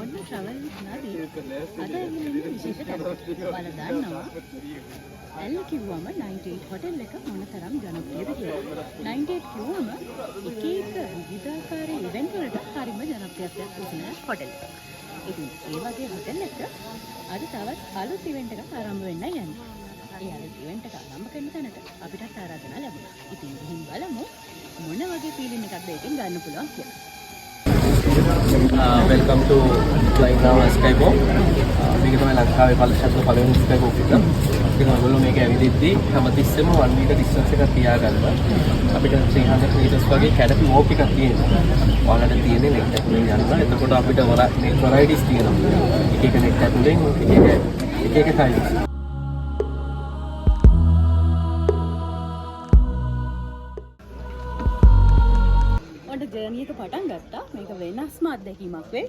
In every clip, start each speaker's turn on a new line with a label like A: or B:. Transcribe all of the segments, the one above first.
A: ඔන්න ට්‍රැවල් විත් නදී අද ඇවිල්ලා විශේෂ තැනකට. ඔයාලා දන්නවා ඇල් කිව්වම 98 හොටෙල් එක මොනතරම් ජනප්‍රියද කියලා. 98 කිව්වම එක විවිධාකාර ඉවෙන්ට් වලට හරිම ජනප්‍රියත්වයක් උසන හොටෙල් එකක්. ඉතින් ඒ වගේ හොටෙල් එක අද තවත් අලුත් ඉවෙන්ට් එකක් ආරම්භ වෙන්නයි යන්නේ. ඒ අලුත් ඉවෙන්ට් එක ආරම්භ කරන තැනට අපිටත් ආරාධනා ලැබුණා. ඉතින් ගිහින් බලමු මොන වගේ ෆීලින් එකක්ද ඒකෙන් ගන්න පුළුවන් කියලා.
B: Welcome to Flying Now Skybox. මේක තමයි ලංකාවේ පළශත්ව පළවෙනි Skybox එක. ඉතින් ඔයගොල්ලෝ මේක ඇවිදිද්දී හැමතිස්සෙම 1 meter distance එකක් තියාගන්න. අපිට 300 meters වගේ canopy walk එකක් තියෙනවා. ඔයාලට තියෙන්නේ net ඇතුලෙන් යන්න. එතකොට අපිට varieties තියෙනවා. එක එක net ඇතුලෙන් එක sizes.
A: ජර්නි එක පටන් ගත්තා. මේක වෙනස්ම අත්දැකීමක් වෙයි.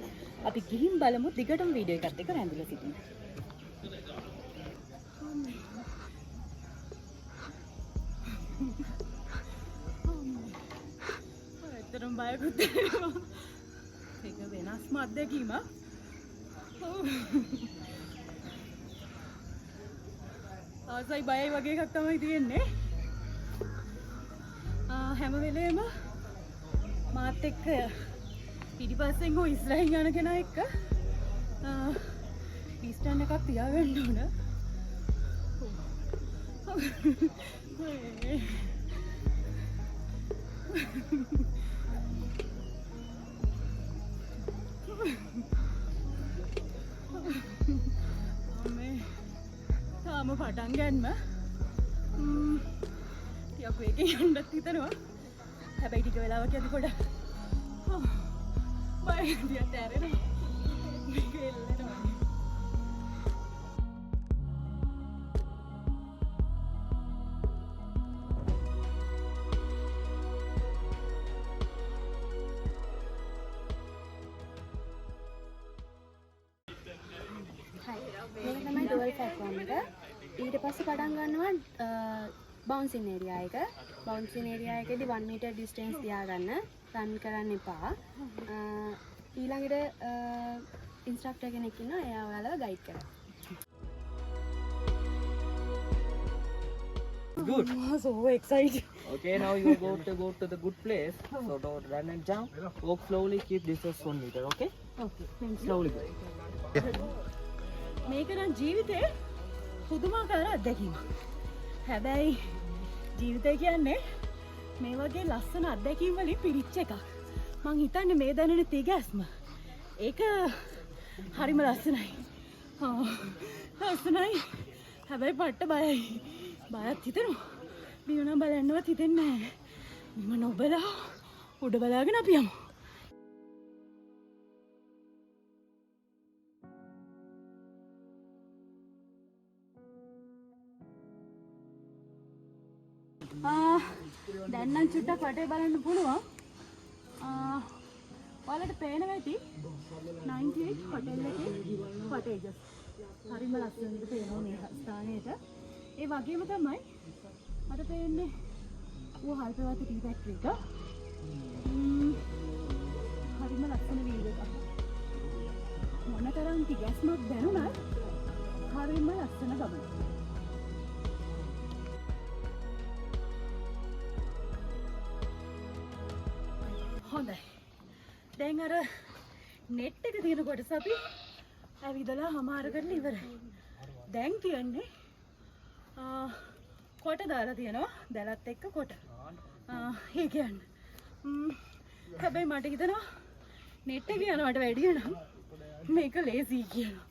A: අපි ගිහින් බලමු දිගටම වීඩියෝ එකත් එක්ක රැඳිලා සිටින්න. ඇත්තටම බයකුත් දැනෙනවා. මේක වෙනස්ම අත්දැකීමක්. ආසයි බයයි වගේ එකක් තමයි තියෙන්නේ. හැම වෙලේම මාත් එක්ක පිටිපස්සෙන් හෝ ඉස්සරහින් යන කෙනා එක්ක පිස්ටන් එකක් තියාගන්න ඕන. තාම පටන් ගන්න ටිකක් වේගෙන් යන්නත් හිතනවා. හැබැයි ටික වෙලාවක් යද්දි පොඩ්ඩක් බය දිහා තැරෙනවා. මේක එල්ලෙනවා.
C: මේක තමයි ඩුවල් platform එක. ඊට පස්සේ පටන් ගන්නවා බවුන්සින් ඒරියා එක. බවුන්සින් ඒරියා එකේදී 1 meter distance තියාගන්න. රන් කරන්න එපා. ඊළඟට ඉන්ස්ට්‍රක්ටර් කෙනෙක් ඉන්නවා. එයා ඔයාලව ගයිඩ් කරනවා.
B: Good.
A: So excited.
B: Okay, now you go to the good place. So don't run and jump. Walk slowly. Keep distance 1 meter. Okay?
A: Okay, thank you.
B: Slowly go.
A: මේක නම් ජීවිතේ පුදුමාකාර අත්දැකීමක්. හැබැයි ජීවිතය කියන්නේ මේ වගේ ලස්සන අත්දැකීම් වලින් පිරිච්ච එකක්. මං හිතන්නේ මේ දැනෙන තිගැස්ම ඒක හරිම ලස්සනයි. ලස්සනයි. හැබැයි පට්ට බයයි. බයත් හිතෙනවා. බිම නම් බලන්නවත් හිතෙන්නේ නැහැ. බිම නොබලා උඩ බලාගෙන අපි යමු. දැන් නම් චුට්ටක් වටේ බලන්න පුළුවන්. ඔයාලට පේනවා ඇති 98 හොටෙල් එකේ කොටේජස්. හරිම ලස්සනට පේනවා මේ ස්ථානයේට. ඒ වගේම තමයි අර පේන්නේ හල්පවත ටී ෆැක්ටරි එක. හරිම ලස්සන වීඩියෝ එකක්. මොනතරම් තිගැස්මක් දැනුණත් හරිම ලස්සන ගමනක්. හොඳයි. දැන් අර net එක තියෙන කොටස අපි ඇවිදලා හමාර කරලා ඉවරයි. දැන් කියන්නේ කොට දාලා තියෙනවා. දැලත් එක්ක කොට. ඒ කියන්නේ. හැබැයි මට හිතෙනවා net එක යනවට වැඩිය නම් මේක ලේසි කියලා.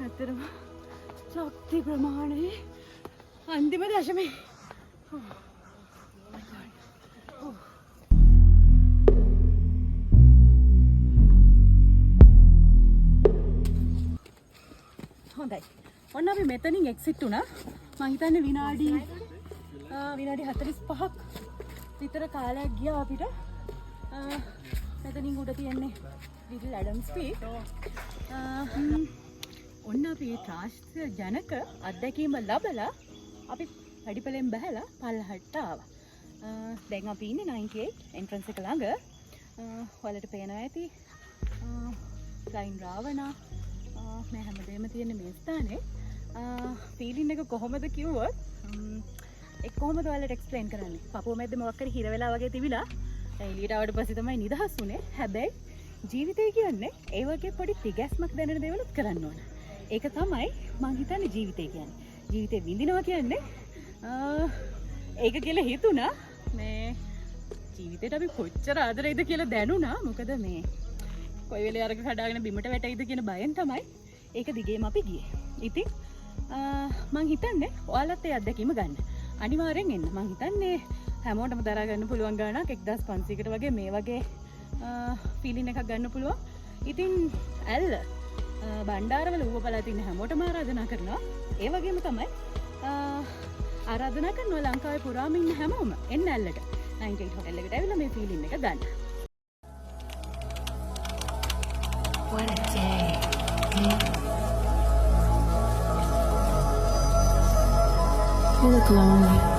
A: ඇත්තටම ශක්ති ප්‍රමාණය අන්තිම දශමේ හොඳයි. ඔන්න අපි මෙතනින් එක්සිට් වුණා. මං හිතන්නේ විනාඩි 45ක් විතර කාලයක් ගියා අපිට. මෙතනින් උඩ තියන්නේ ලිටල් ඇඩම් ස්ට්‍රීට්. ඔන්න අපි ත්‍රාස්‍ය ජනක අත්දැකීම ලබලා අපි වැඩිපලෙන් බහැලා පල්ලහට්ට ආවා. දැන් අපි ඉන්නේ 98 එන්ට්‍රන්ස් එක ළඟ. ඔයාලට පේනවා ඇති ෆ්ලයින් රාවණා මේ හැමදේම තියෙන මේ ස්ථානේ. ෆීලින් එක කොහොමද කිව්වොත් ඒක කොහොමද ඔයාලට එක්ස්ප්ලেইন කරන්නේ? පපුව මැද්ද මොකක් හරි හිර වෙලා වගේ තිබිලා දැන් එළියට ආවට පස්සේ තමයි නිදහස් වුනේ. හැබැයි ජීවිතය කියන්නේ ඒ වගේ පොඩි තිගැස්මක් දැනෙන දේවලුත් කරන්න ඕන. ඒක තමයි මං හිතන්නේ ජීවිතය කියන්නේ. ජීවිතේ විඳිනවා කියන්නේ ඒක කියලා හිතුණා. මේ ජීවිතේට අපි කොච්චර ආදරෙයිද කියලා දැනුණා. මොකද මේ කොයි වෙලේ අරක කඩාගෙන බිමට වැටෙයිද කියන බයෙන් තමයි ඒක දිගේම අපි ගියේ. ඉතින් මං හිතන්නේ ඔයාලත් ඒ අත්දැකීම ගන්න. අනිවාර්යෙන් එන්න. මං හිතන්නේ හැමෝටම දරා ගන්න පුළුවන් ගාණක් 1500කට වගේ මේ වගේ ෆීලින් එකක් ගන්න පුළුවන්. ඉතින් ඇල්ල බණ්ඩාරවල ඌව පළාතේ ඉන්න හැමෝටම ආරාධනා කරනවා. ඒ වගේම තමයි ආරාධනා කරනවා ලංකාවේ පුරාම ඉන්න හැමෝම එන්න ඇල්ලට 98 හොටෙල් එකට ඇවිල්ලා මේ ෆීලින් එක ගන්න.
D: What a day. You look lonely.